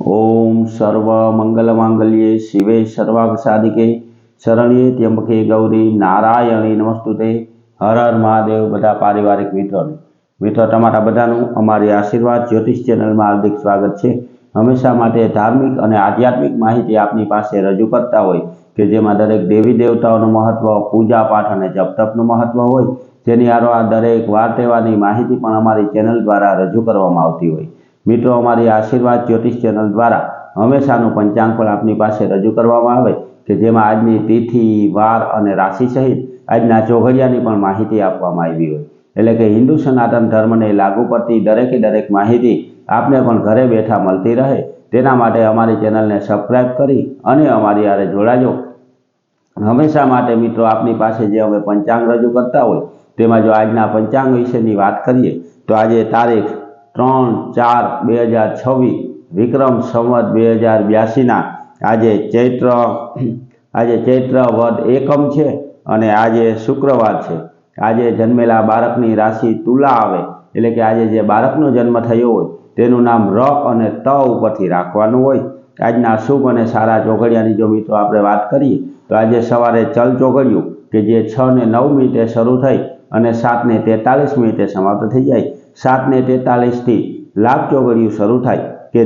ओम सर्व मंगल मांगल्ये शिवे सर्वार्थ साधिके शरण्ये त्र्यंबके गौरी नारायणी नमस्तुते। हर हर महादेव। बधा पारिवारिक मित्रों तमारा बधानुं अमारी आशीर्वाद ज्योतिष चेनल में हार्दिक स्वागत है। हमेशा माटे धार्मिक और आध्यात्मिक माहिती आपनी पासे रजू करता होय के जेमां दरेक देवी देवताओं महत्व, पूजा पाठ और जप तपनुं महत्व होय, जेनी हारोहार दरेक वार तहेवारनी माहिती पण अमारी चेनल द्वारा रजू करवामां आवती होय। मित्रों अमारी आशीर्वाद ज्योतिष चेनल द्वारा हमेशानु पंचांगफळ आपनी पासे रजू करवामां आवे के जेमां आजनी तिथि, वार और राशि सहित आजना चौघड़ियानी पण माहिती आपवामां आवी होय। एटले के हिंदू सनातन धर्म ने लागू पड़ती दरेके दरेक माहिती आपने पण घरे बैठा मळती रहे तेना माटे अमारी चेनल ने सब्सक्राइब करी अने अमारी हारे जोड़ाजो। हमेशा माटे मित्रों आपनी पासे जे अमे पंचांग रजू करता होय तेमां जो आजना पंचांग विशेनी वात करीए तो आज तारीख 3/4/2026 विक्रम संवत 2082 आज चैत्र वद एकम है और आज शुक्रवार है। आज जन्मेला बाळकनी राशि तुला आवे एटले के आज जे बाळकनो जन्म थयो होय तेनुं नाम र अने त उपरथी राखवानुं होय। आजना शुभ और सारा चौघड़ियानी जो मित्रों आपणे वात करीए तो आज सवारे चल चौघड़ियुं के जे 6:09 शरू थई अने 7:43 समाप्त थई जाय। 7:43 थी लाभ चौघड़ियुं शरू थाय के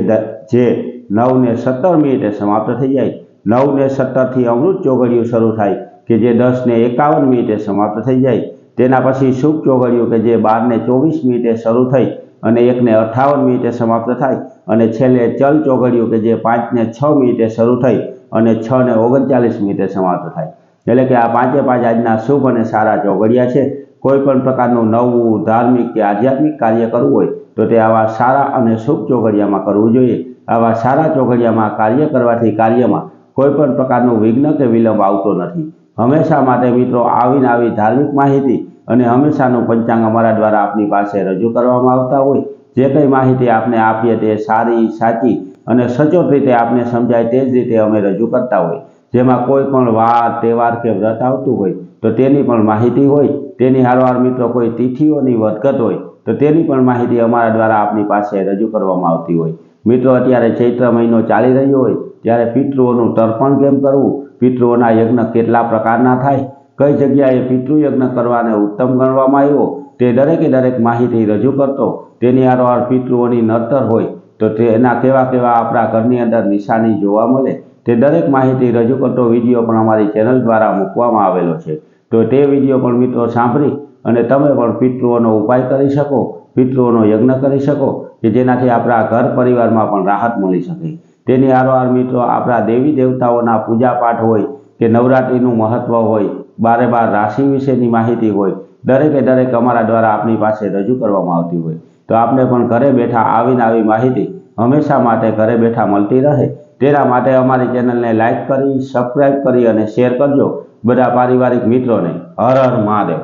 जे 9:17 समाप्त थई जाय। 9:17 थी अमृत चौघड़ियुं शरू थाय के जे 10:51 समाप्त थई जाय। तेना पछी शुभ चौघड़ियुं के जे 12:24 शरू थई अने 1:58 समाप्त थाय अने छेल्ले चल चौघड़ियुं के जे 5:06 शरू थई अने 6:39 समाप्त थाय। एटले के आ पांचे पांच आजना शुभ और सारा चौघड़िया छे। कोईपण प्रकारनुं नवुं धार्मिक के आध्यात्मिक कार्य करवुं होय तो ते आवा सारा और शुभ चौघड़ियामां करवुं जोईए। आवा सारा चौघड़ियामां कार्य करवाथी कार्यमां कोईपण प्रकारनुं विघ्न के विलंब आवतो नथी। हमेशा माटे मित्रों आवीने आवी धार्मिक माहिती और हमेशानुं पंचांग अमारा द्वारा आपनी पासे रजू करवामां आवता होय। जे कंई माहिती आपने आपीए ते सारी, साची और सचोट रीते आपने समझाय ते ज रीते अमे रजू करता होय। जेमां कोईपण वार, तहेवार के व्रत आवतुं होय तो तेनी पण माहिती होय। तेनी हारोहार मित्रों कोई तिथिओनी वधघट होय तो तेनी पण माहिती अमारा द्वारा आपनी पासे रजू करवामां आवती होय। मित्रों अत्यारे चैत्र महीनो चाली रह्यो होय त्यारे पितृओनुं तर्पण केम करवुं, पितृओना यज्ञ केटला प्रकारना थाय, कई जग्याए पितृयज्ञ करवाने उत्तम गणवामां आव्यो ते दरेके दरेक माहिती रजू करतो। तेनी हारोहार पितृओनी नड़तर होय तो तेना केवा केवा आपणा घरनी अंदर निशानी जोवा मळे ते दरेक माहिती रजू करतो विडियो पण अमारी चेनल द्वारा मूकवामां आवेलो छे। तो ते विडियो पण मित्रों सांभळी अने तमे पण पितृओनो उपाय करी शको, पितृओनो यज्ञ करी शको के जेनाथी आपणा घर परिवारमां पण राहत मळी शके। तेनी हारोहार मित्रों आपणा देवी देवताओना पूजा पाठ होय के नवरात्रिनुं महत्व होय, 12 राशि विशेनी माहिती होय, दरेके दरेक अमारा द्वारा आपनी पासे रजू करवामां आवती होय। तो आपने पण घरे बैठा आवीने आवी माहिती हमेशा माटे घरे बैठा मळती रहे तेना माटे अमारी चेनल ने लाइक करी, सब्सक्राइब करी अने शेर करजो। बधा पारिवारिक मित्रों ने हर हर महादेव।